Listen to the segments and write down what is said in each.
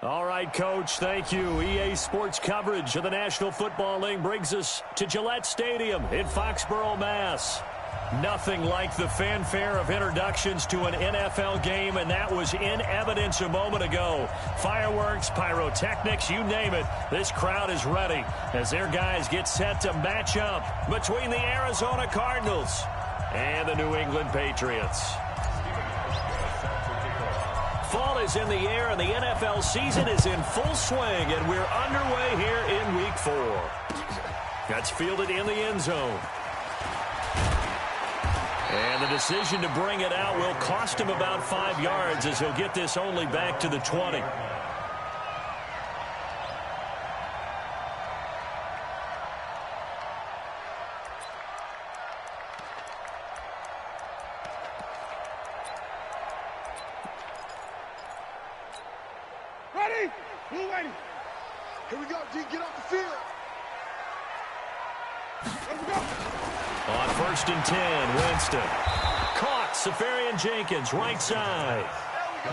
All right, Coach, thank you. EA Sports coverage of the National Football League brings us to Gillette Stadium in Foxborough, Mass. Nothing like the fanfare of introductions to an NFL game, and that was in evidence a moment ago. Fireworks, pyrotechnics, you name it. This crowd is ready as their guys get set to match up between the Arizona Cardinals and the New England Patriots. Fall is in the air, and the NFL season is in full swing, and we're underway here in Week 4. That's fielded in the end zone. And the decision to bring it out will cost him about 5 yards as he'll get this only back to the 20. Ready? We're waiting. Here we go, D. Get off the field. Let's go. On 1st and 10, Winston. Caught, Safarian Jenkins, right side.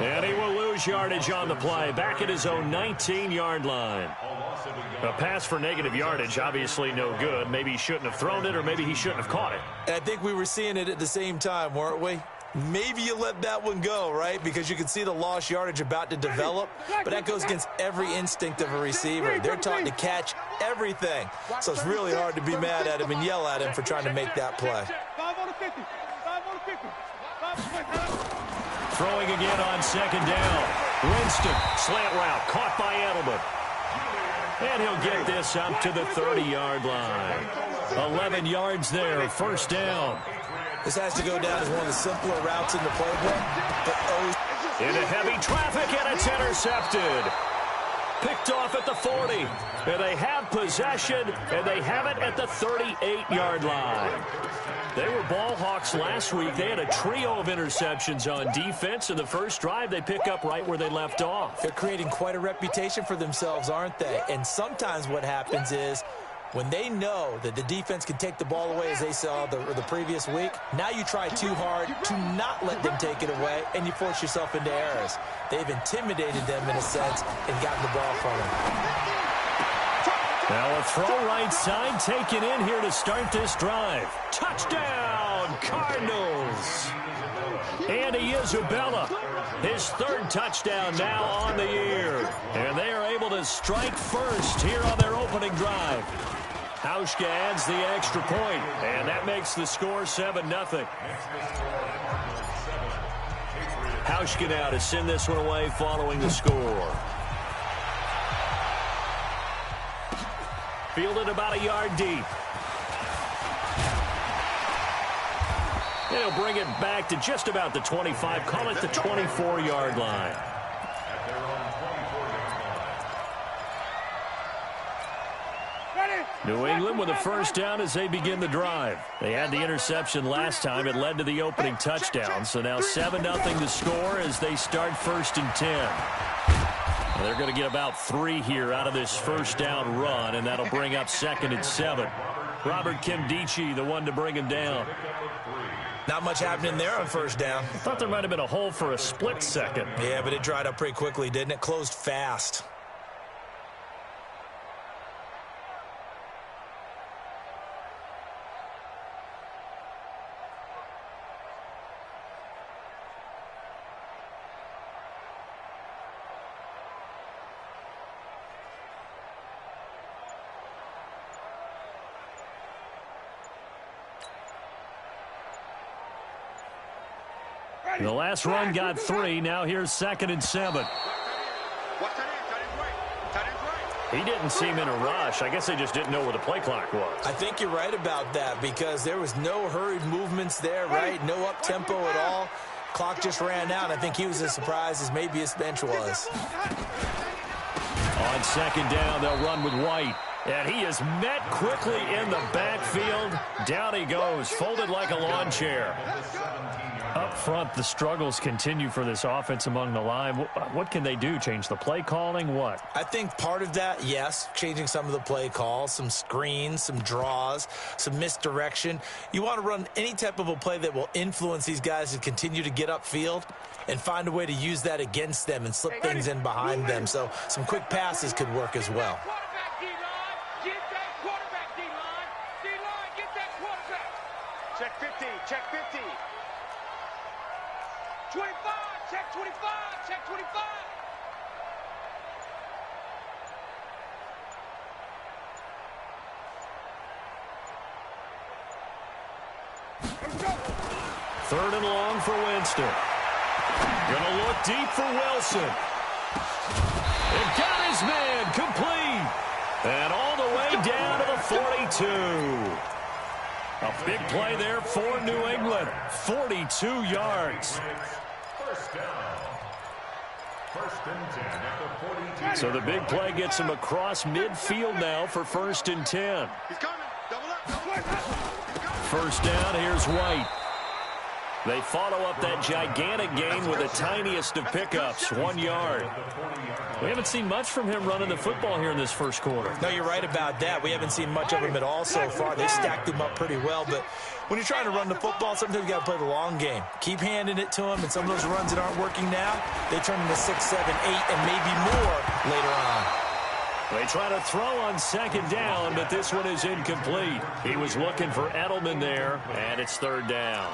And he will lose yardage on the play, back at his own 19-yard line. A pass for negative yardage, obviously no good. Maybe he shouldn't have thrown it, or maybe he shouldn't have caught it. I think we were seeing it at the same time, weren't we? Maybe you let that one go, right? Because you can see the lost yardage about to develop, but that goes against every instinct of a receiver. They're taught to catch everything. So it's really hard to be mad at him and yell at him for trying to make that play. Throwing again on 2nd down. Winston, slant route, caught by Edelman. And he'll get this up to the 30-yard line. 11 yards there, 1st down. This has to go down as one of the simpler routes in the playbook. But into heavy traffic, and it's intercepted. Picked off at the 40. And they have possession, and they have it at the 38-yard line. They were ball hawks last week. They had a trio of interceptions on defense. In the first drive, they pick up right where they left off. They're creating quite a reputation for themselves, aren't they? And sometimes what happens is, when they know that the defense can take the ball away, as they saw the previous week, now you try too hard to not let them take it away, and you force yourself into errors. They've intimidated them in a sense and gotten the ball from them. Now a throw right side taken in here to start this drive. Touchdown, Cardinals! Andy Isabella, his 3rd touchdown now on the year. And they are able to strike first here on their opening drive. Hauschka adds the extra point, and that makes the score 7-0. Hauschka now to send this one away following the score. Fielded about a yard deep. He'll bring it back to just about the 25, call it the 24-yard line. New England with a 1st down as they begin the drive. They had the interception last time. It led to the opening touchdown. So now 7-0 the score as they start 1st and 10. Well, they're going to get about 3 here out of this 1st down run, and that'll bring up 2nd and 7. Robert Kimdichie, the one to bring him down. Not much happening there on 1st down. I thought there might have been a hole for a split second. Yeah, but it dried up pretty quickly, didn't it? Closed fast. The last run got 3. Now here's 2nd and 7. He didn't seem in a rush. I guess they just didn't know where the play clock was. I think you're right about that because there was no hurried movements there, right? No up-tempo at all. Clock just ran out. I think he was as surprised as maybe his bench was. On 2nd down, they'll run with White. And he is met quickly in the backfield. Down he goes, folded like a lawn chair. Up front, the struggles continue for this offense among the line. What can they do? Change the play calling? What? I think part of that, yes, changing some of the play calls, some screens, some draws, some misdirection. You want to run any type of a play that will influence these guys to continue to get upfield and find a way to use that against them and slip things in behind them. So some quick passes could work as well. Check 50, check 50. 25, check 25, check 25. Let's go. 3rd and long for Winston. Gonna look deep for Wilson. It got his man complete. And all the way down to the 42. A big play there for New England. 42 yards. So the big play gets him across midfield now for 1st and 10. He's coming. Double up. Double up. 1st down, here's White. They follow up that gigantic gain with the tiniest of pickups, 1 yard. We haven't seen much from him running the football here in this first quarter. No, you're right about that. We haven't seen much of him at all so far. They stacked him up pretty well, but when you're trying to run the football, sometimes you got to play the long game. Keep handing it to him, and some of those runs that aren't working now, they turn into 6, 7, 8, and maybe more later on. They try to throw on 2nd down, but this one is incomplete. He was looking for Edelman there, and it's 3rd down.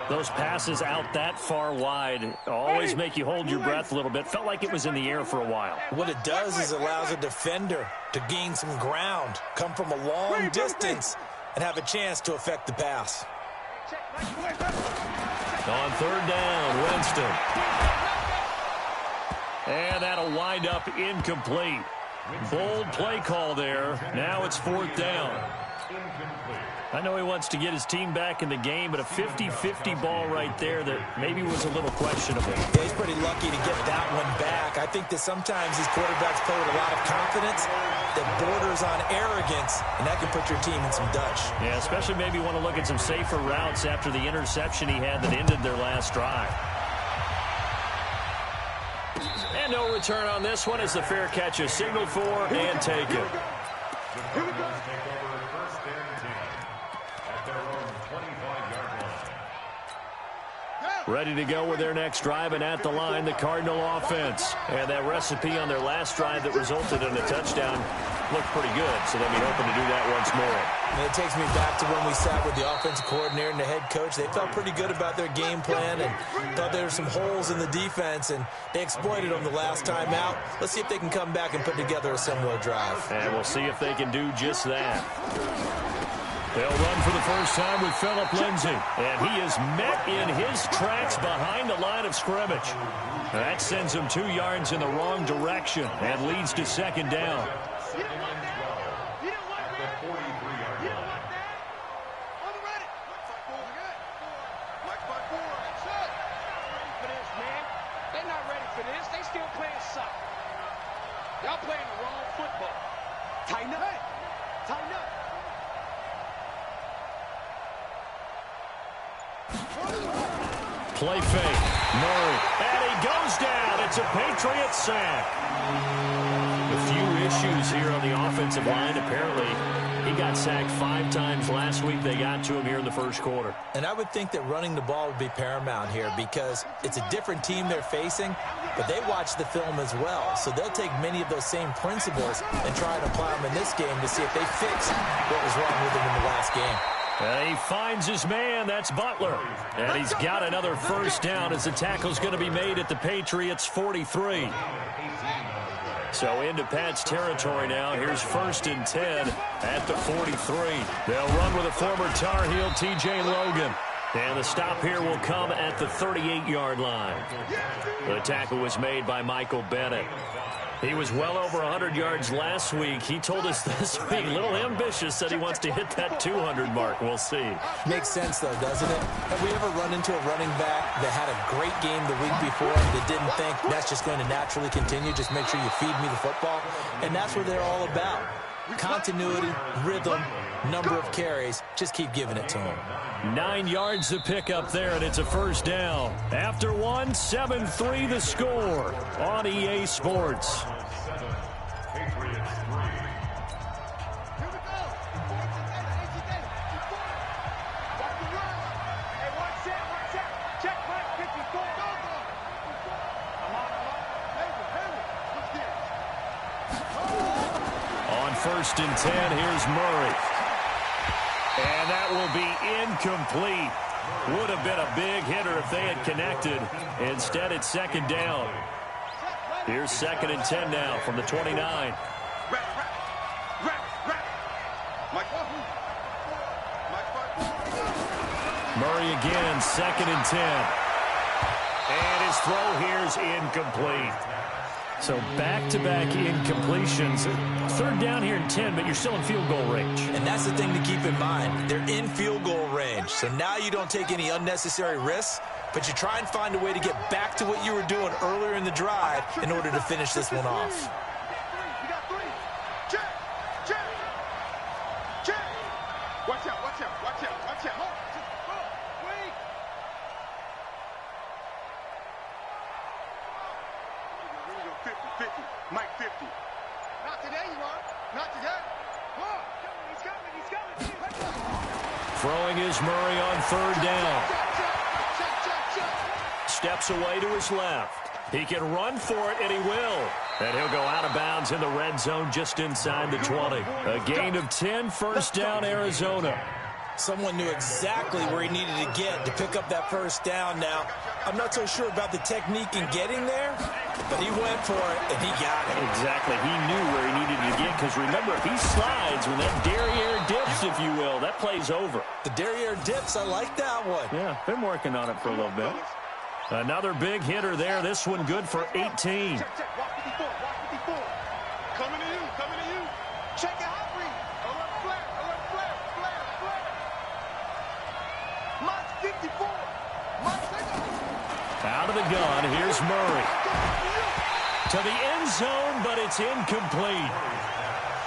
Those passes out that far wide always make you hold your breath a little bit. Felt like it was in the air for a while. What it does is allows a defender to gain some ground, come from a long distance, and have a chance to affect the pass. On 3rd down, Winston. And that'll wind up incomplete. Bold play call there. Now it's 4th down. I know he wants to get his team back in the game, but a 50-50 ball right there that maybe was a little questionable. Yeah, he's pretty lucky to get that one back. I think that sometimes these quarterbacks play with a lot of confidence that borders on arrogance, and that can put your team in some dutch. Yeah, especially maybe want to look at some safer routes after the interception he had that ended their last drive. And no return on this one as the fair catch is signaled for and taken. Ready to go with their next drive, and at the line, the Cardinal offense. And that recipe on their last drive that resulted in a touchdown looked pretty good, so they'll be hoping to do that once more. And it takes me back to when we sat with the offensive coordinator and the head coach. They felt pretty good about their game plan and thought there were some holes in the defense, and they exploited them the last time out. Let's see if they can come back and put together a similar drive. And we'll see if they can do just that. They'll run for the first time with Phillip Lindsay. And he is met in his tracks behind the line of scrimmage. That sends him 2 yards in the wrong direction and leads to 2nd down. Y'all playing the wrong football. Tighten up. Tighten up. Play fake. Murray. And he goes down. It's a Patriot sack. A few issues here on the offensive line. Apparently, he got sacked 5 times last week. They got to him here in the first quarter. And I would think that running the ball would be paramount here because it's a different team they're facing, but they watch the film as well. So they'll take many of those same principles and try and apply them in this game to see if they fix what was wrong with them in the last game. And he finds his man. That's Butler. And he's got another first down as the tackle's going to be made at the Patriots' 43. So into Pat's territory now. Here's 1st and 10 at the 43. They'll run with a former Tar Heel, T.J. Logan. And the stop here will come at the 38-yard line. The tackle was made by Michael Bennett. He was well over 100 yards last week. He told us this week, a little ambitious, said he wants to hit that 200 mark. We'll see. Makes sense, though, doesn't it? Have we ever run into a running back that had a great game the week before that didn't think that's just going to naturally continue? Just make sure you feed me the football. And that's what they're all about. continuity, rhythm, number of carries. Just keep giving it to him. 9 yards to pick up there, and it's a first down. After one, 7-3 the score on EA Sports. On 1st and 10, here's Murray. And that will be incomplete. Would have been a big hitter if they had connected. Instead, it's 2nd down. Here's 2nd and 10 now from the 29. Murray again, 2nd and 10. And his throw here is incomplete. So back-to-back incompletions. 3rd down here in 10, but you're still in field goal range. And that's the thing to keep in mind. They're in field goal range. So now you don't take any unnecessary risks, but you try and find a way to get back to what you were doing earlier in the drive in order to finish this one off. Watch out, watch out, watch out, watch out. Mike 50. Not today, you are. Not today. Oh, he's coming, he's coming. Throwing is Murray on 3rd down. Steps away to his left. He can run for it, and he will. And he'll go out of bounds in the red zone just inside the 20. A gain of 10, 1st down, Arizona. Someone knew exactly where he needed to get to pick up that 1st down. Now, I'm not so sure about the technique in getting there, but he went for it, and he got it. Exactly. He knew where he needed to get, because remember, if he slides when that derriere dips, if you will, that play's over. The derriere dips, I like that one. Yeah, been working on it for a little bit. Another big hitter there. This one good for 18. Check, check. Walk 54, walk 54. Coming to you, coming to you. Check it out, Reed. Alert flare, alert flare, flare, flare. Mike 54. Mike 54. Out of the gun, here's Murray. To the end zone, but it's incomplete.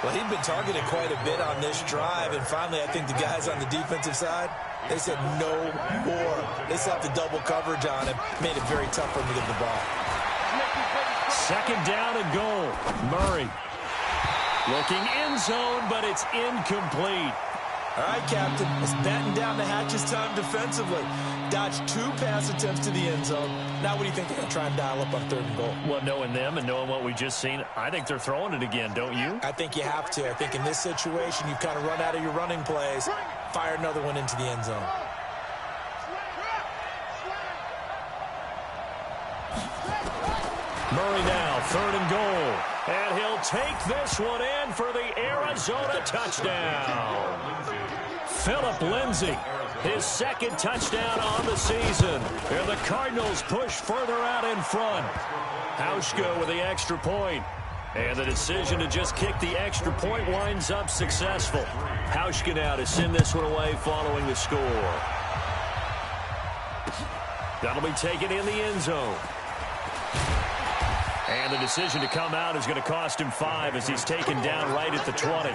Well, he'd been targeted quite a bit on this drive, and finally I think the guys on the defensive side, they said no more. They slapped the double coverage on him, made it very tough for him to get the ball. 2nd down and goal. Murray looking end zone, but it's incomplete. All right, Captain, it's batten down the hatches time defensively. Dodged 2 pass attempts to the end zone. Now what do you think they're going to try and dial up on 3rd and goal? Well, knowing them and knowing what we just seen, I think they're throwing it again, don't you? I think you have to. I think in this situation, you've kind of run out of your running plays. Fire another one into the end zone. Murray now, 3rd and goal. And he'll take this one in for the Arizona touchdown. Phillip Lindsay, his 2nd touchdown on the season. And the Cardinals push further out in front. Hauschka with the extra point. And the decision to just kick the extra point winds up successful. Hauschka now to send this one away following the score. That'll be taken in the end zone. And the decision to come out is going to cost him 5 as he's taken down right at the 20.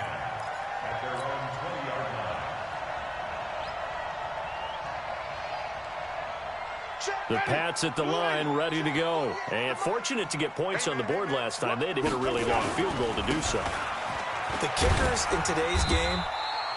The Pats at the line, ready to go. And fortunate to get points on the board last time. They had to hit a really long field goal to do so. The kickers in today's game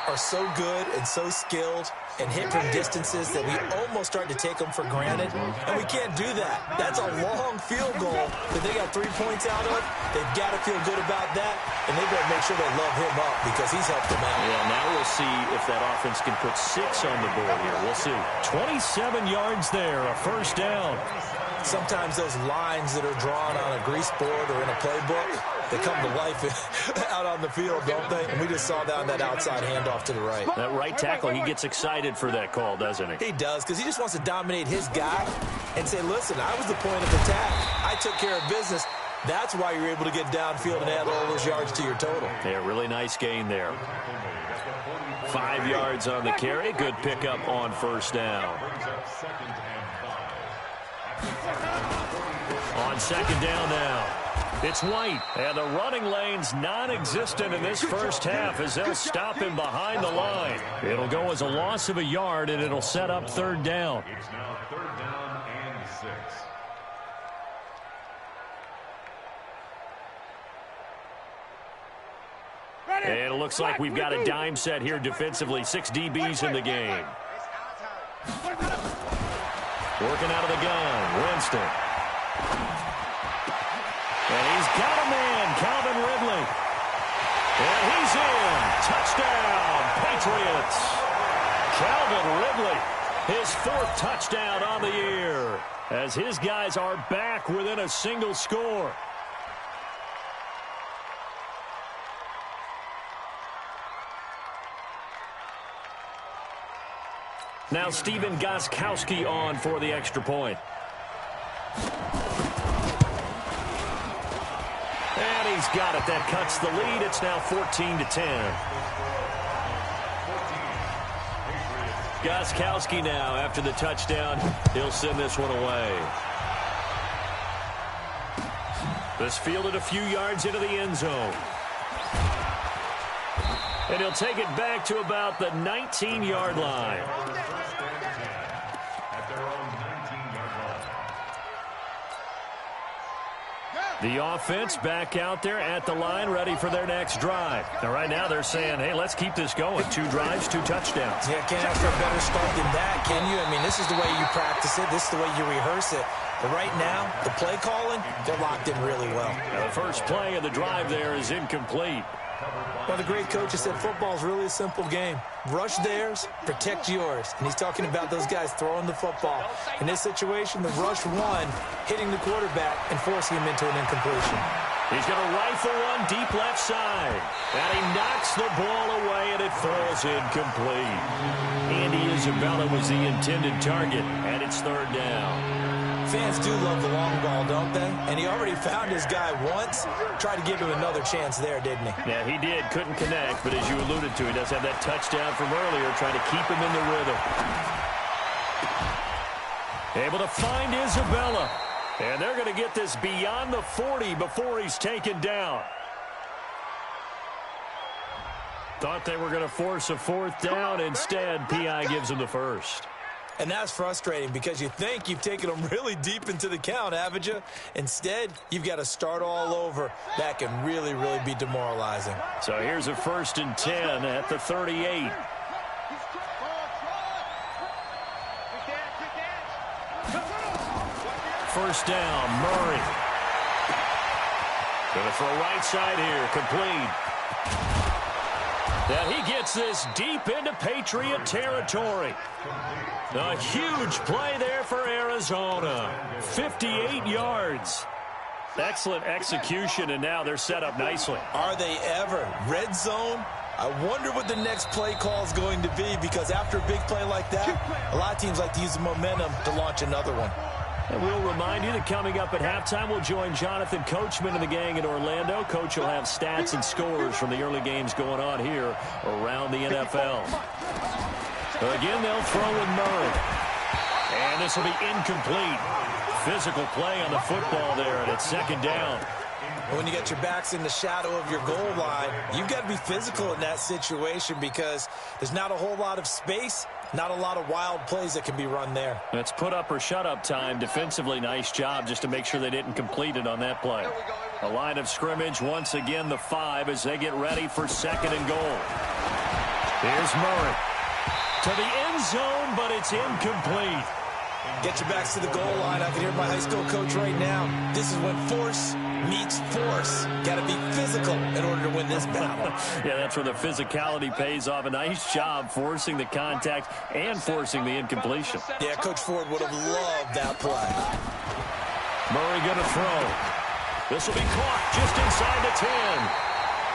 are so good and so skilled and hit from distances that we almost start to take them for granted, and we can't do that. That's a long field goal that they got 3 points out of. They've got to feel good about that, and they better make sure they love him up because he's helped them out. Yeah, now we'll see if that offense can put 6 on the board here. We'll see. 27 yards there, a 1st down. Sometimes those lines that are drawn on a grease board or in a playbook, they come to life out on the field, don't they? And we just saw that on that outside handoff to the right. That right tackle, he gets excited for that call, doesn't he? He does, because he just wants to dominate his guy and say, listen, I was the point of attack. I took care of business. That's why you're able to get downfield and add all those yards to your total. Yeah, really nice gain there. 5 yards on the carry. Good pickup on 1st down. On 2nd down now. It's White, and the running lane's non-existent in this first half as they'll stop him behind the line. It'll go as a loss of a yard, and it'll set up third down. It's now third down and 6. And it looks like we've got a dime set here defensively. 6 DBs in the game. Working out of the gun, Winston. And he's got a man, Calvin Ridley. And he's in. Touchdown, Patriots. Calvin Ridley, his 4th touchdown on the year, as his guys are back within a single score. Now Steven Gostkowski on for the extra point. And he's got it. That cuts the lead. It's now 14-10. Gostkowski now, after the touchdown, he'll send this one away. This fielded a few yards into the end zone. And he'll take it back to about the 19-yard line. The offense back out there at the line, ready for their next drive. Now, right now, they're saying, hey, let's keep this going. 2 drives, 2 touchdowns. Yeah, can't ask for a better start than that, can you? I mean, this is the way you practice it. This is the way you rehearse it. But right now, the play calling, they're locked in really well. Now, the first play of the drive there is incomplete. Well, the great coach has said football is really a simple game. Rush theirs, protect yours. And he's talking about those guys throwing the football. In this situation, the rush one, hitting the quarterback and forcing him into an incompletion. He's going to rifle one deep left side. And he knocks the ball away, and it falls incomplete. Andy Isabella was the intended target, and it's third down. Fans do love the long ball, don't they? And he already found his guy once. Tried to give him another chance there, didn't he? Yeah, he did. Couldn't connect, but as you alluded to, he does have that touchdown from earlier, trying to keep him in the rhythm. Able to find Isabella. And they're going to get this beyond the 40 before he's taken down. Thought they were going to force a 4th down. Instead, P.I. gives him the first. And that's frustrating because you think you've taken them really deep into the count, haven't you? Instead, you've got to start all over. That can really, really be demoralizing. So here's a 1st and 10 at the 38. First down, Murray. Going to throw right side here, complete. And he gets this deep into Patriot territory. A huge play there for Arizona. 58 yards. Excellent execution, and now they're set up nicely. Are they ever? Red zone? I wonder what the next play call is going to be, because after a big play like that, a lot of teams like to use the momentum to launch another one. And we'll remind you that coming up at halftime, we'll join Jonathan Coachman and the gang in Orlando. Coach will have stats and scores from the early games going on here around the NFL. Again, they'll throw with Murray. And this will be incomplete. Physical play on the football there, and it's 2nd down. When you get your backs in the shadow of your goal line, you've got to be physical in that situation because there's not a whole lot of space, not a lot of wild plays that can be run there. It's put up or shut up time. Defensively, nice job just to make sure they didn't complete it on that play. A line of scrimmage, once again the 5 as they get ready for 2nd and goal. Here's Murray. To the end zone, but it's incomplete. Get your backs to the goal line. I can hear my high school coach right now. This is when force meets force. Got to be physical in order to win this battle. Yeah, that's where the physicality pays off. A nice job forcing the contact and forcing the incompletion. Yeah, Coach Ford would have loved that play. Murray going to throw. This will be caught just inside the 10.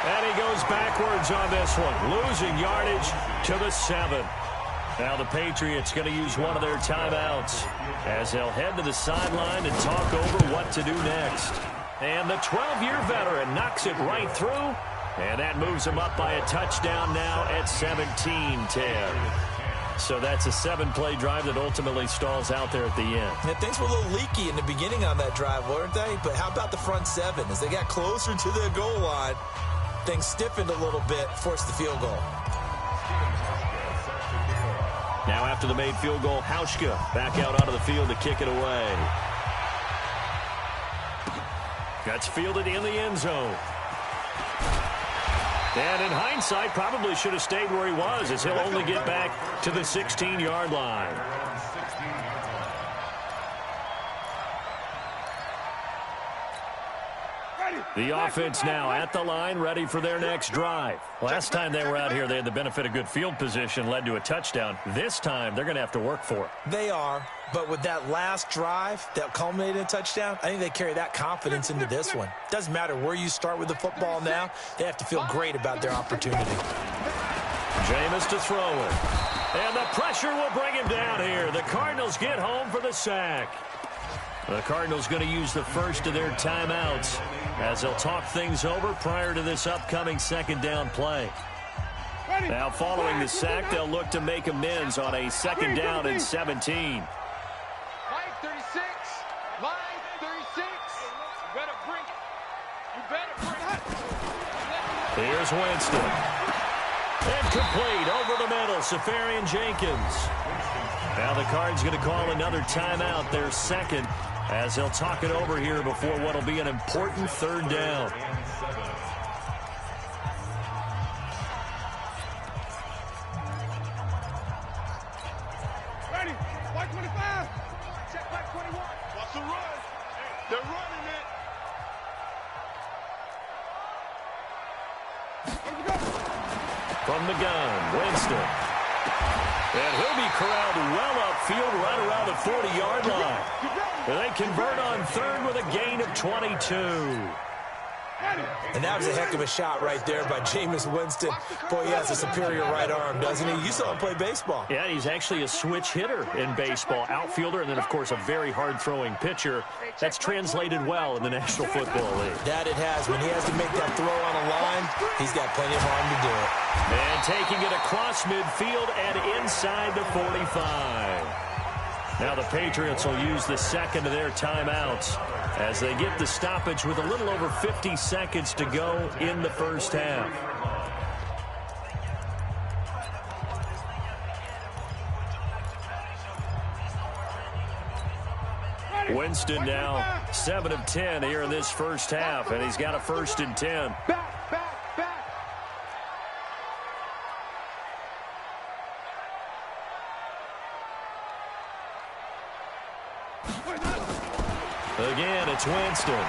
And he goes backwards on this one, losing yardage to the 7. Now the Patriots going to use one of their timeouts as they'll head to the sideline and talk over what to do next. And the 12-year veteran knocks it right through, and that moves him up by a touchdown now at 17-10. So that's a 7-play drive that ultimately stalls out there at the end. And things were a little leaky in the beginning on that drive, weren't they? But how about the front 7? As they got closer to the goal line, things stiffened a little bit, forced the field goal. Now after the made field goal, Hauschka back out onto the field to kick it away. That's fielded in the end zone. And in hindsight, probably should have stayed where he was, as he'll only get back to the 16-yard line. The offense now at the line, ready for their next drive. Last time they were out here, they had the benefit of good field position, led to a touchdown. This time, they're going to have to work for it. They are, but with that last drive that culminated in a touchdown, I think they carry that confidence into this one. Doesn't matter where you start with the football now, they have to feel great about their opportunity. Jameis to throw it. And the pressure will bring him down here. The Cardinals get home for the sack. The Cardinals going to use the first of their timeouts as they'll talk things over prior to this upcoming second down play. Now following the sack, they'll look to make amends on a second down and 17. Line 36. Line 36. You better bring it. You better bring it. Here's Winston. Incomplete over the middle. Safarian Jenkins. Now the Cards going to call another timeout, their second, as they'll talk it over here before what will be an important third down. Ready. White 25. Check back 21. Watch the run. They're running it. From the gun, Winston. And he'll be corralled well upfield right around the 40-yard line. And they convert on third with a gain of 22. And that was a heck of a shot right there by Jameis Winston. Boy, he has a superior right arm, doesn't he? You saw him play baseball. Yeah, he's actually a switch hitter in baseball. Outfielder and then, of course, a very hard-throwing pitcher. That's translated well in the National Football League. That it has. When he has to make that throw on a line, he's got plenty of arm to do it. And taking it across midfield and inside the 45. Now the Patriots will use the second of their timeouts as they get the stoppage with a little over 50 seconds to go in the first half. Winston now 7 of 10 here in this first half, and he's got a 1st and 10. Back. Again, it's Winston.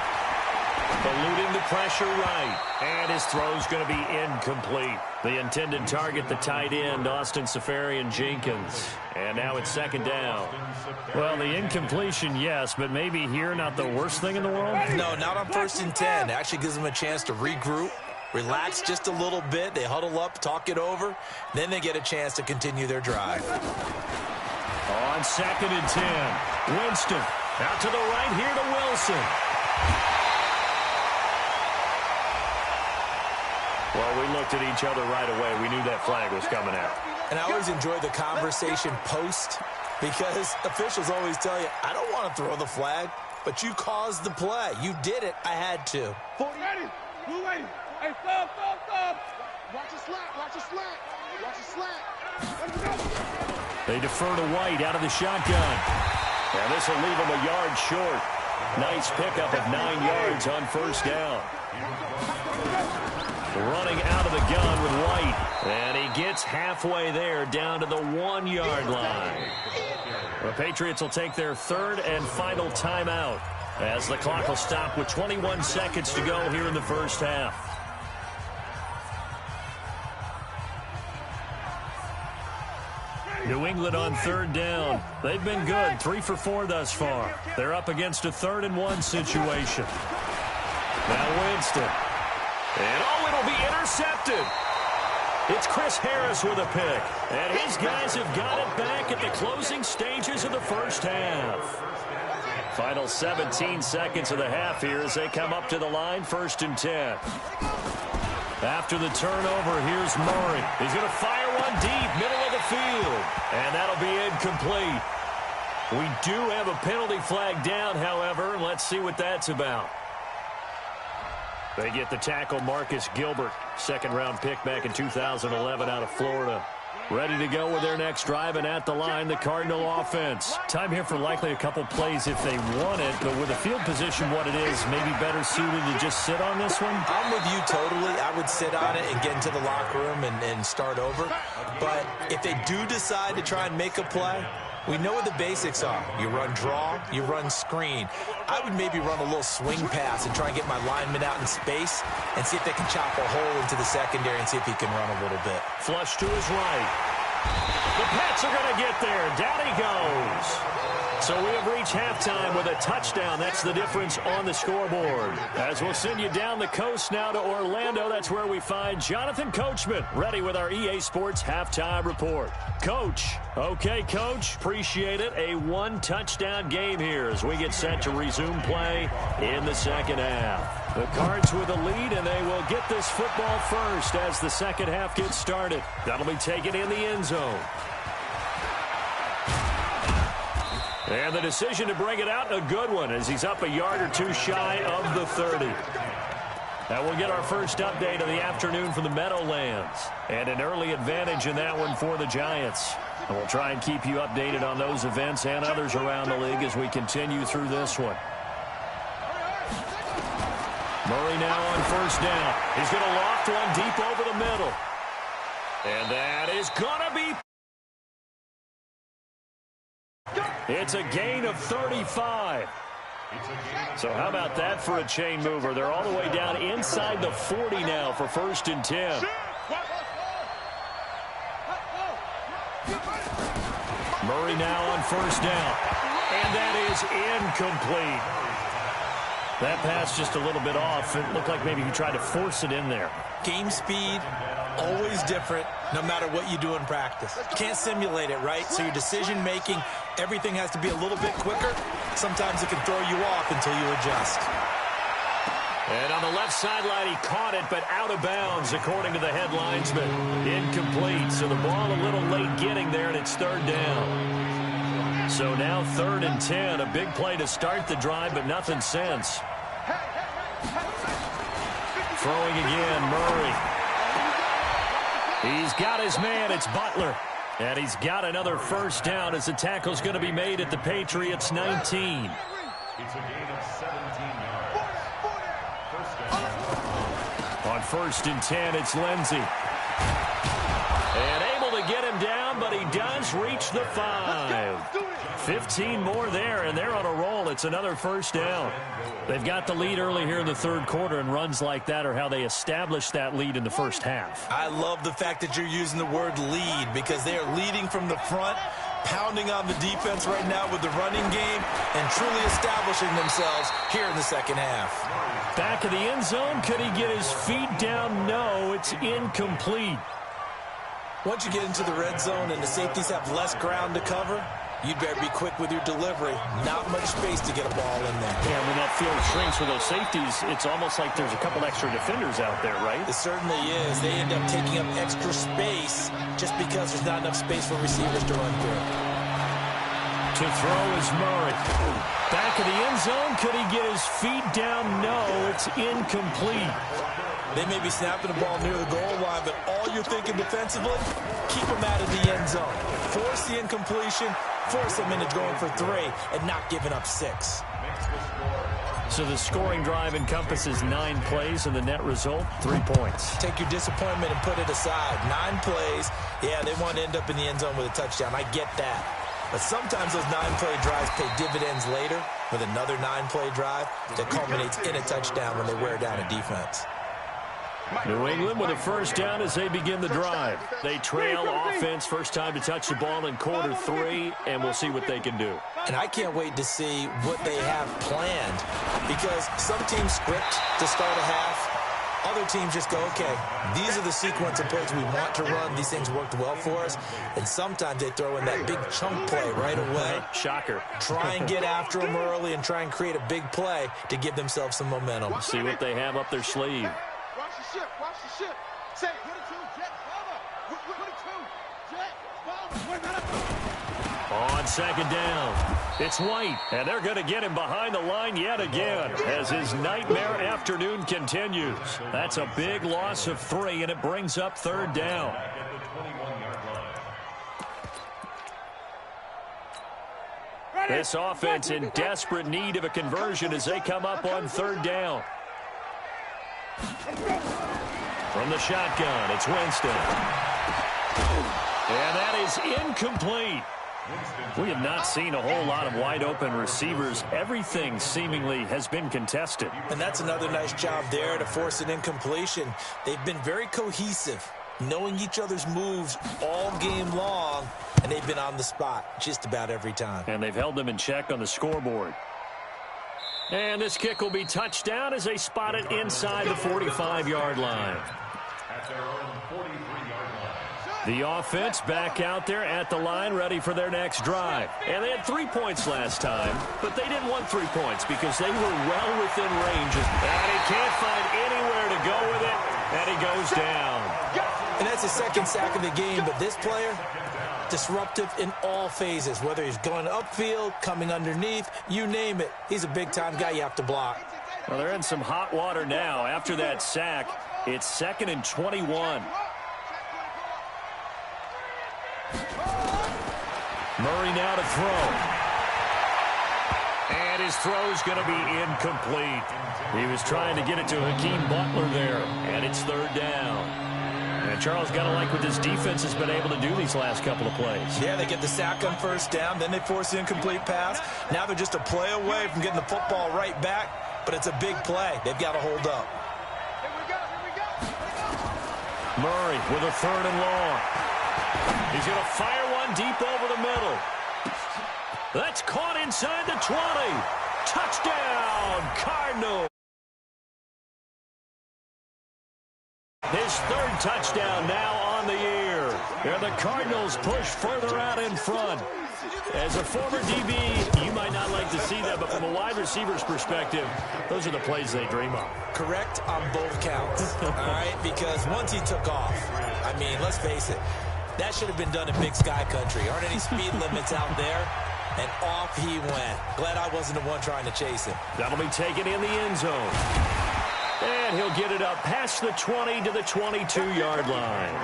Eluding the pressure right. And his throw's going to be incomplete. The intended target, the tight end, Austin Safarian Jenkins. And now it's second down. Well, the incompletion, yes, but maybe here not the worst thing in the world? No, not on 1st and 10. It actually gives them a chance to regroup, relax just a little bit. They huddle up, talk it over. Then they get a chance to continue their drive. On 2nd and 10, Winston out to the right here to Wilson. Well, we looked at each other right away. We knew that flag was coming out. And I always enjoy the conversation post because officials always tell you, I don't want to throw the flag, but you caused the play. You did it. I had to. 40. Ready. Move ready. Hey, stop. Watch the slant. Watch the slant. They defer to White out of the shotgun. And this will leave him a yard short. Nice pickup of 9 yards on first down. Running out of the gun with White. And he gets halfway there down to the 1-yard line. The Patriots will take their third and final timeout as the clock will stop with 21 seconds to go here in the first half. New England on third down. They've been good, 3 for 4 thus far. They're up against a 3rd and 1 situation. Now Winston. And it'll be intercepted. It's Chris Harris with a pick. And his guys have got it back at the closing stages of the first half. Final 17 seconds of the half here as they come up to the line, 1st and 10. After the turnover, here's Murray. He's going to fire one deep, middle of the field. And that'll be incomplete. We do have a penalty flag down, however. Let's see what that's about. They get the tackle, Marcus Gilbert, second-round pick back in 2011 out of Florida. Ready to go with their next drive, and at the line, the Cardinal offense. Time here for likely a couple plays if they want it, but with the field position what it is, maybe better suited to just sit on this one? I'm with you totally. I would sit on it and get into the locker room and start over. But if they do decide to try and make a play, we know what the basics are. You run draw, you run screen. I would maybe run a little swing pass and try and get my lineman out in space and see if they can chop a hole into the secondary and see if he can run a little bit. Flush to his right. The Pats are going to get there. Down he goes. So we have reached halftime with a touchdown. That's the difference on the scoreboard. As we'll send you down the coast now to Orlando, that's where we find Jonathan Coachman, ready with our EA Sports halftime report. Coach. Okay, Coach. Appreciate it. A one-touchdown game here as we get set to resume play in the second half. The Cards with a lead, and they will get this football first as the second half gets started. That'll be taken in the end zone. And the decision to bring it out, a good one, as he's up a yard or two shy of the 30. And we'll get our first update of the afternoon from the Meadowlands. And an early advantage in that one for the Giants. And we'll try and keep you updated on those events and others around the league as we continue through this one. Murray now on first down. He's going to loft one deep over the middle. And that is going to be... It's a gain of 35. So how about that for a chain mover? They're all the way down inside the 40 now for first and 10. Murray now on first down. And that is incomplete. That pass just a little bit off. It looked like maybe he tried to force it in there. Game speed, always different, no matter what you do in practice. You can't simulate it, right? So your decision-making, everything has to be a little bit quicker. Sometimes it can throw you off until you adjust. And on the left sideline, he caught it, but out of bounds, according to the head linesman. Incomplete, so the ball a little late getting there, and it's third down. So now third and 10, a big play to start the drive, but nothing since. Throwing again, Murray. He's got his man, it's Butler. And he's got another first down as the tackle's going to be made at the Patriots' 19. It's a gain of 17 yards. First down. On first and 10, it's Lindsey. And able to get him down, but he does reach the 5. 15 more there, and they're on a roll. It's another first down. They've got the lead early here in the third quarter, and runs like that are how they establish that lead in the first half. I love the fact that you're using the word lead because they are leading from the front, pounding on the defense right now with the running game, and truly establishing themselves here in the second half. Back of the end zone, could he get his feet down? No, it's incomplete. Once you get into the red zone and the safeties have less ground to cover, you'd better be quick with your delivery. Not much space to get a ball in there. Yeah, when that field shrinks for those safeties, it's almost like there's a couple extra defenders out there, right? It certainly is. They end up taking up extra space just because there's not enough space for receivers to run through. To throw is Murray. Back of the end zone. Could he get his feet down? No, it's incomplete. They may be snapping the ball near the goal line, but all you're thinking defensively, keep them out of the end zone. Force the incompletion, force them into going for 3, and not giving up 6. So the scoring drive encompasses 9 plays, and the net result, 3 points. Take your disappointment and put it aside. 9 plays, yeah, they want to end up in the end zone with a touchdown. I get that. But sometimes those 9-play drives pay dividends later with another 9-play drive that culminates in a touchdown when they wear down a defense. New England with a first down as they begin the drive. They trail offense, first time to touch the ball in quarter 3, and we'll see what they can do. And I can't wait to see what they have planned because some teams script to start a half. Other teams just go, okay, these are the sequence of plays we want to run. These things worked well for us. And sometimes they throw in that big chunk play right away. Shocker. Try and get after them early and try and create a big play to give themselves some momentum. See what they have up their sleeve. Watch the ship, watch the ship. Say, 22, jet, follow. 22, jet, follow. on second down. It's White, and they're going to get him behind the line yet again as his nightmare afternoon continues. That's a big loss of 3, and it brings up third down. This offense in desperate need of a conversion as they come up on third down. From the shotgun, it's Winston. And that is incomplete. We have not seen a whole lot of wide-open receivers. Everything seemingly has been contested. And that's another nice job there to force an incompletion. They've been very cohesive, knowing each other's moves all game long, and they've been on the spot just about every time. And they've held them in check on the scoreboard. And this kick will be touchdown as they spot it inside the 45-yard line. At their own 43-yard line. The offense back out there at the line, ready for their next drive. And they had 3 points last time, but they didn't want 3 points because they were well within range. And he can't find anywhere to go with it, and he goes down. And that's the second sack of the game, but this player, disruptive in all phases, whether he's going upfield, coming underneath, you name it. He's a big-time guy you have to block. Well, they're in some hot water now. After that sack, it's 2nd and 21. Murray now to throw. And his throw's going to be incomplete. He was trying to get it to Hakeem Butler there, and it's third down. And Charles got to like what this defense has been able to do these last couple of plays. Yeah, they get the sack on first down, then they force the incomplete pass. Now they're just a play away from getting the football right back, but it's a big play. They've got to hold up. Murray with a 3rd and long. He's going to fire one deep over the middle. That's caught inside the 20. Touchdown, Cardinals. His 3rd touchdown now on the year. And the Cardinals push further out in front. As a former DB, you might not like to see that, but from a wide receiver's perspective, those are the plays they dream of. Correct on both counts, all right? Because once he took off, I mean, let's face it, that should have been done in Big Sky Country. Aren't any speed limits out there? And off he went. Glad I wasn't the one trying to chase him. That'll be taken in the end zone. And he'll get it up past the 20 to the 22-yard line.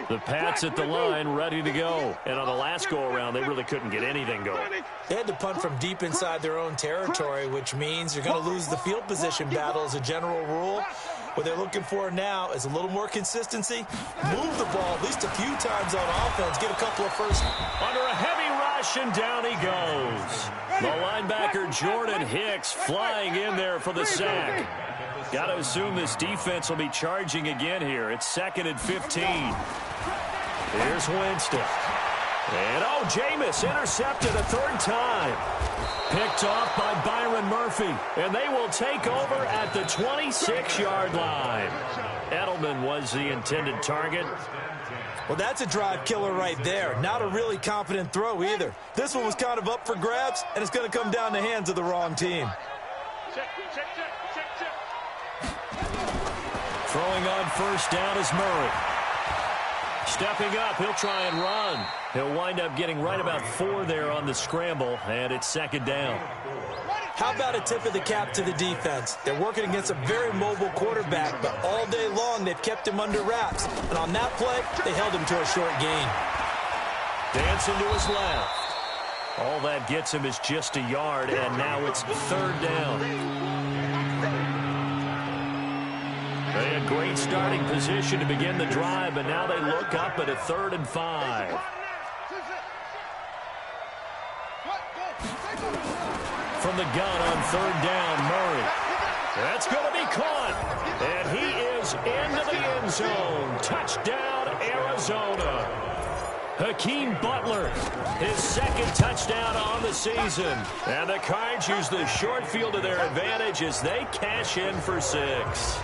The Pats at the line, ready to go. And on the last go-around, they really couldn't get anything going. They had to punt from deep inside their own territory, which means you're going to lose the field position battle as a general rule. What they're looking for now is a little more consistency. Move the ball at least a few times on offense. Get a couple of first. Under a heavy rush, and down he goes. The linebacker, Jordan Hicks, flying in there for the sack. Got to assume this defense will be charging again here. It's 2nd and 15. Here's Winston. And, Jameis intercepted a 3rd time. Picked off by Byron Murphy. And they will take over at the 26-yard line. Edelman was the intended target. Well, that's a drive killer right there. Not a really confident throw either. This one was kind of up for grabs, and it's going to come down the hands of the wrong team. Throwing on first down is Murray. Stepping up, he'll try and run. He'll wind up getting right about 4 there on the scramble, and it's 2nd down. How about a tip of the cap to the defense? They're working against a very mobile quarterback, but all day long they've kept him under wraps. And on that play, they held him to a short gain. Dancing to his left. All that gets him is just a yard, and now it's 3rd down. They had great starting position to begin the drive, but now they look up at a 3rd and 5. From the gun on 3rd down, Murray. That's going to be caught. And he is into the end zone. Touchdown, Arizona. Hakeem Butler, his 2nd touchdown on the season. And the Cards use the short field to their advantage as they cash in for 6.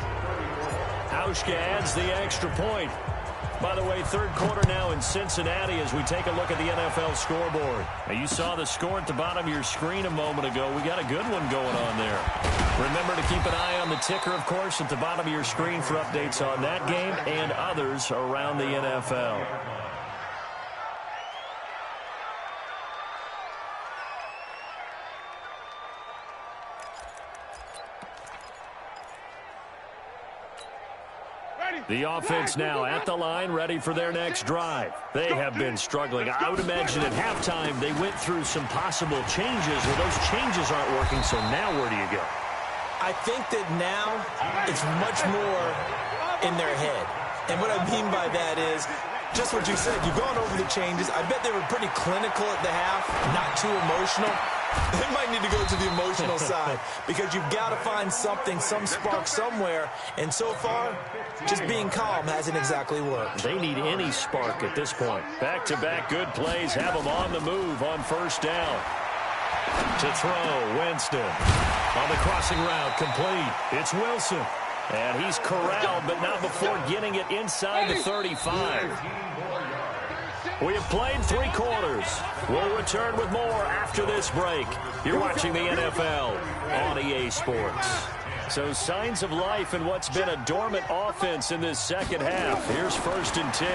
Hauschka adds the extra point. By the way, third quarter now in Cincinnati as we take a look at the NFL scoreboard. Now, you saw the score at the bottom of your screen a moment ago. We got a good one going on there. Remember to keep an eye on the ticker, of course, at the bottom of your screen for updates on that game and others around the NFL. The offense now at the line, ready for their next drive. They have been struggling. I would imagine at halftime they went through some possible changes. Well, those changes aren't working, so now where do you go? I think that now it's much more in their head. And what I mean by that is just what you said. You've gone over the changes. I bet they were pretty clinical at the half, not too emotional. They might need to go to the emotional side because you've got to find something, some spark somewhere. And so far, just being calm hasn't exactly worked. They need any spark at this point. Back-to-back good plays have them on the move on first down. To throw, Winston. On the crossing route, complete. It's Wilson. And he's corralled, but not before getting it inside the 35. We have played 3 quarters. We'll return with more after this break. You're watching the NFL on EA Sports. So signs of life in what's been a dormant offense in this second half. Here's 1st and 10.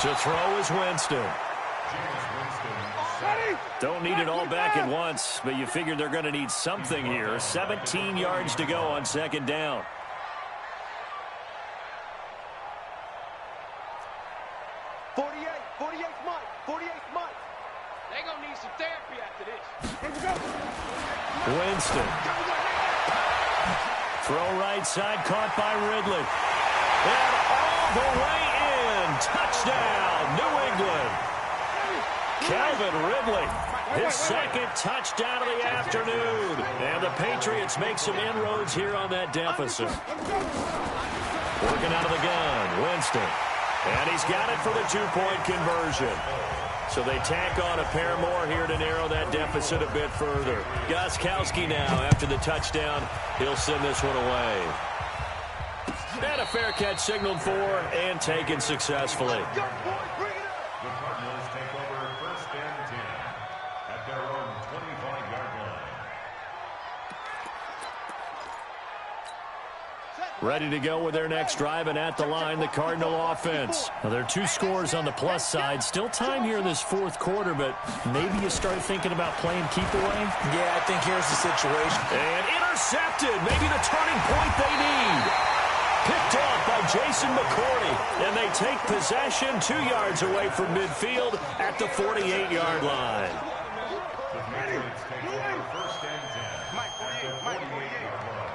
To throw is Winston. Don't need it all back at once, but you figure they're going to need something here. 17 yards to go on 2nd down. Winston. Throw right side, caught by Ridley. And all the way in. Touchdown, New England. Calvin Ridley, his 2nd touchdown of the afternoon. And the Patriots make some inroads here on that deficit. Working out of the gun, Winston. And he's got it for the 2-point conversion. So they tack on a pair more here to narrow that deficit a bit further. Gostkowski now, after the touchdown, he'll send this one away. And a fair catch signaled for and taken successfully. The Cardinals take over 1st and 10 at their own 25-yard line. Ready to go with their next drive, and at the line, the Cardinal offense. Now, there are 2 scores on the plus side. Still time here in this 4th quarter, but maybe you start thinking about playing keep away? Yeah, I think here's the situation. And intercepted. Maybe the turning point they need. Picked off by Jason McCourty, and they take possession 2 yards away from midfield at the 48-yard line. The Patriots take over 1st and 10 at their 48-yard line.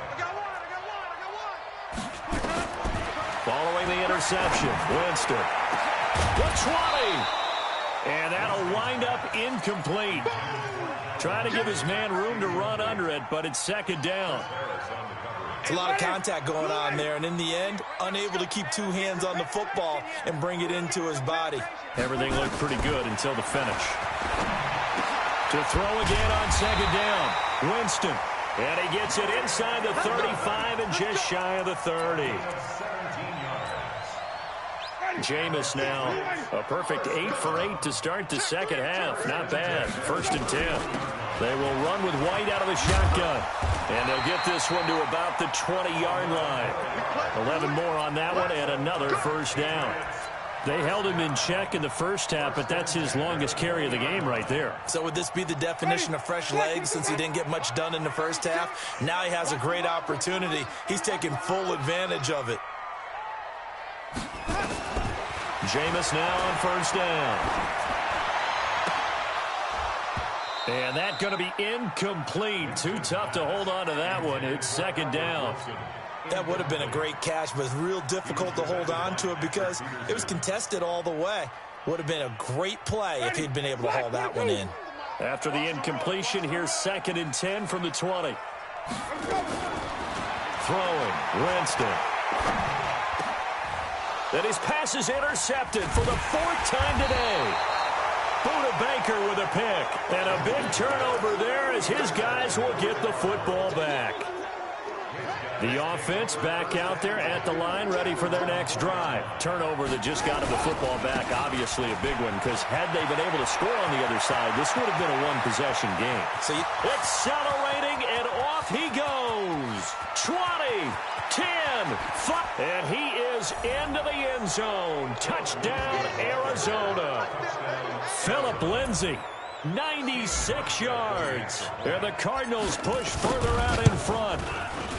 Following the interception, Winston. The 20. And that'll wind up incomplete. Trying to give his man room to run under it, but it's 2nd down. It's a lot of contact going on there, and in the end, unable to keep 2 hands on the football and bring it into his body. Everything looked pretty good until the finish. To throw again on 2nd down, Winston. And he gets it inside the 35 and just shy of the 30. Jameis now, a perfect 8 for 8 to start the second half. Not bad. 1st and 10. They will run with White out of the shotgun. And they'll get this one to about the 20-yard line. 11 more on that one and another first down. They held him in check in the first half, but that's his longest carry of the game right there. So would this be the definition of fresh legs since he didn't get much done in the first half? Now he has a great opportunity. He's taking full advantage of it. Jameis now on first down. And that's going to be incomplete. Too tough to hold on to that one. It's 2nd down. That would have been a great catch, but it's real difficult to hold on to it because it was contested all the way. Would have been a great play if he'd been able to haul that one in. After the incompletion, here's 2nd and 10 from the 20. Throwing, Winston. Then his pass is intercepted for the 4th time today. Buda Baker with a pick. And a big turnover there as his guys will get the football back. The offense back out there at the line, ready for their next drive. Turnover that just got him the football back, obviously a big one, because had they been able to score on the other side, this would have been a one-possession game. So accelerating, and off he goes. 20, 10, 5, and he is into the end zone. Touchdown, Arizona. Phillip Lindsay. 96 yards. And the Cardinals push further out in front.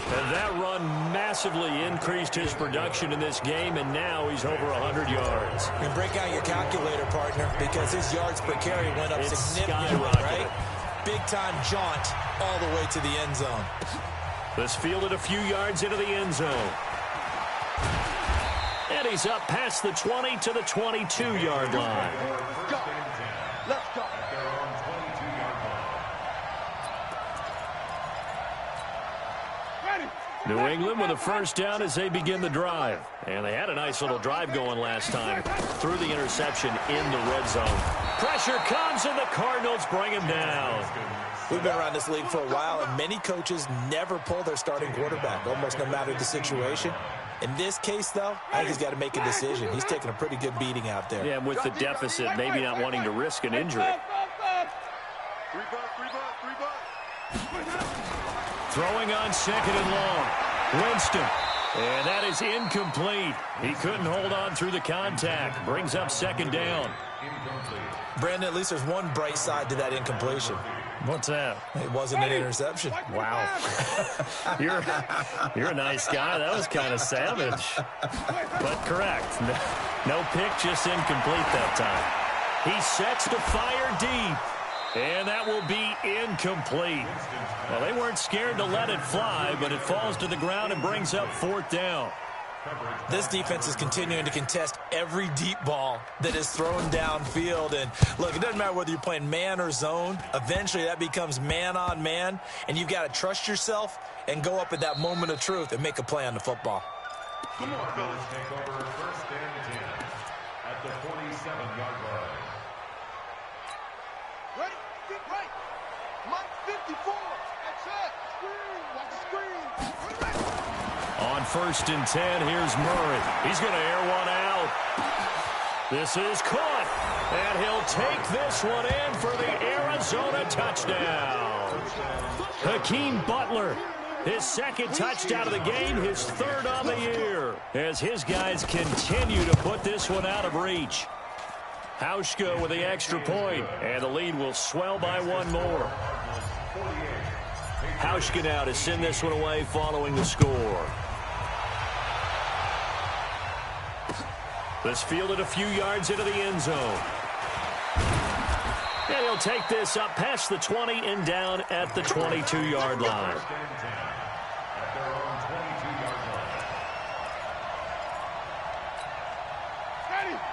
And that run massively increased his production in this game, and now he's over 100 yards. You can break out your calculator, partner, because his yards per carry went up significantly, right? Big-time jaunt all the way to the end zone. This fielded a few yards into the end zone. And he's up past the 20 to the 22-yard line. Go. Let's go. New England with a first down as they begin the drive. And they had a nice little drive going last time. Threw the interception in the red zone. Pressure comes, and the Cardinals bring him down. We've been around this league for a while, and many coaches never pull their starting quarterback, almost no matter the situation. In this case, though, I think he's got to make a decision. He's taking a pretty good beating out there. Yeah, with the deficit, maybe not wanting to risk an injury. Throwing on second and long. Winston. And that is incomplete. He couldn't hold on through the contact. Brings up second down. Brandon, at least there's one bright side to that incompletion. What's that? It wasn't an interception. Wow. You're a nice guy. That was kind of savage. But correct. No pick, just incomplete that time. He sets to fire deep. And that will be incomplete. Well, they weren't scared to let it fly, but it falls to the ground and brings up fourth down. This defense is continuing to contest every deep ball that is thrown downfield. And, look, it doesn't matter whether you're playing man or zone. Eventually, that becomes man on man. And you've got to trust yourself and go up at that moment of truth and make a play on the football. Come on, fellas. Take over first and 10 at the 47-yard line. Ready? Get right. Mike 54. That's it. Screen. Watch the screen. On first and 10, here's Murray. He's going to air one out. This is caught. And he'll take this one in for the Arizona touchdown. Hakeem Butler. His second touchdown of the game, his third on the year. As his guys continue to put this one out of reach. Hauschka with the extra point, and the lead will swell by one more. Hauschka now to send this one away following the score. This fielded a few yards into the end zone. And he'll take this up past the 20 and down at the 22-yard line.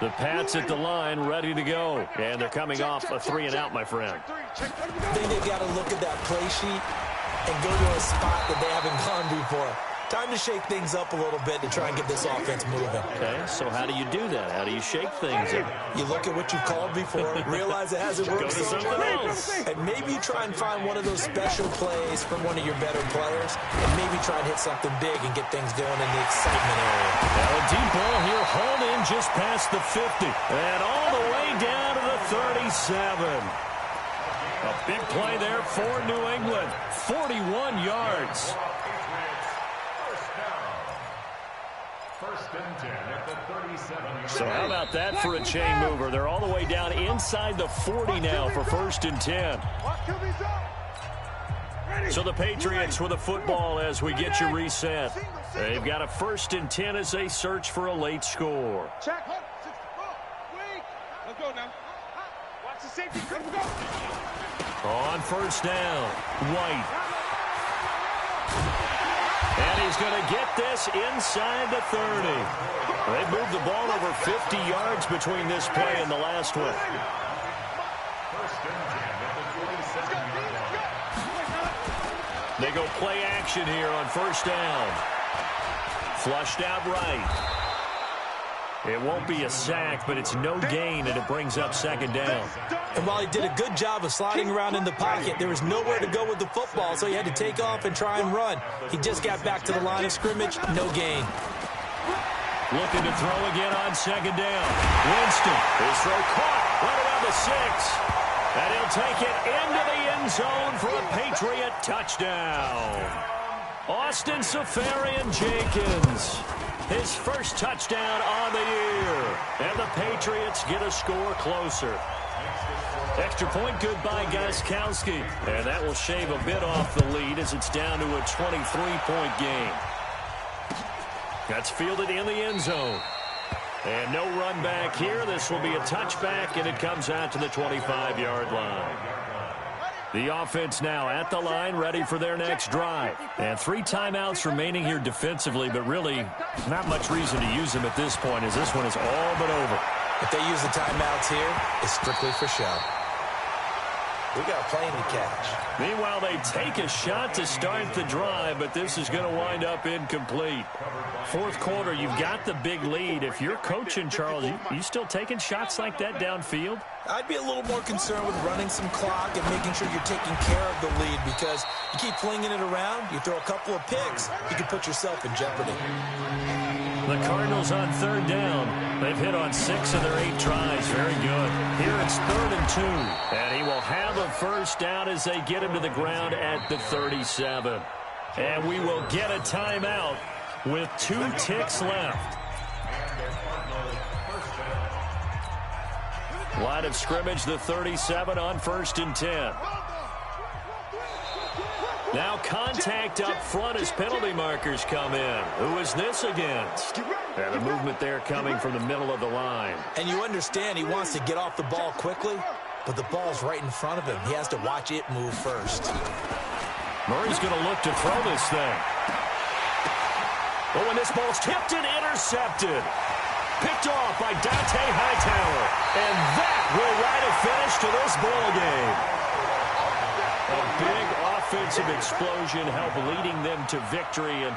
The Pats at the line, ready to go. And they're coming off a 3-and-out, my friend. I think they've got to look at that play sheet and go to a spot that they haven't gone before. Time to shake things up a little bit to try and get this offense moving. Okay, so how do you do that? How do you shake things up? You look at what you called before, realize it hasn't worked. Go to something else. And maybe try and find one of those special plays from one of your better players, and maybe try and hit something big and get things going in the excitement area. Now a deep ball here, hauled in just past the 50. And all the way down to the 37. A big play there for New England. 41 yards. First and 10 at the 37. So how about that for a chain mover? They're all the way down inside the 40 now for first and 10. So the Patriots with a football as we get you reset. They've got a first and 10 as they search for a late score. Check. Let's go now. Watch the safety. Let's go. On first down, White. And he's going to get this inside the 30. They moved the ball over 50 yards between this play and the last one. They go play action here on first down. Flushed out right. It won't be a sack, but it's no gain, and it brings up second down. And while he did a good job of sliding around in the pocket, there was nowhere to go with the football, so he had to take off and try and run. He just got back to the line of scrimmage, no gain. Looking to throw again on second down. Winston, his throw caught right around the 6. And he'll take it into the end zone for a Patriot touchdown. Austin Safarian-Jenkins, his first touchdown on the year. And the Patriots get a score closer. Extra point good by Gostkowski. And that will shave a bit off the lead as it's down to a 23-point game. That's fielded in the end zone. And no run back here. This will be a touchback, and it comes out to the 25-yard line. The offense now at the line, ready for their next drive. And 3 timeouts remaining here defensively, but really not much reason to use them at this point, as this one is all but over. If they use the timeouts here, it's strictly for show. We got a plane to catch. Meanwhile, they take a shot to start the drive, but this is going to wind up incomplete. Fourth quarter, you've got the big lead. If you're coaching, Charles, you still taking shots like that downfield? I'd be a little more concerned with running some clock and making sure you're taking care of the lead, because you keep flinging it around, you throw a couple of picks, you can put yourself in jeopardy. The Cardinals on third down. They've hit on 6 of their 8 tries. Very good. Here it's 3rd and 2. And he will have a first down as they get him to the ground at the 37. And we will get a timeout with 2 ticks left. Line of scrimmage, the 37 on 1st and 10. Now contact up front as penalty markers come in. Who is this against? And the movement there coming from the middle of the line. And you understand he wants to get off the ball quickly, but the ball's right in front of him. He has to watch it move first. Murray's going to look to throw this thing. Oh, and this ball's tipped and intercepted. Picked off by Dante Hightower. And that will write a finish to this ball game. A big offensive explosion helped leading them to victory. And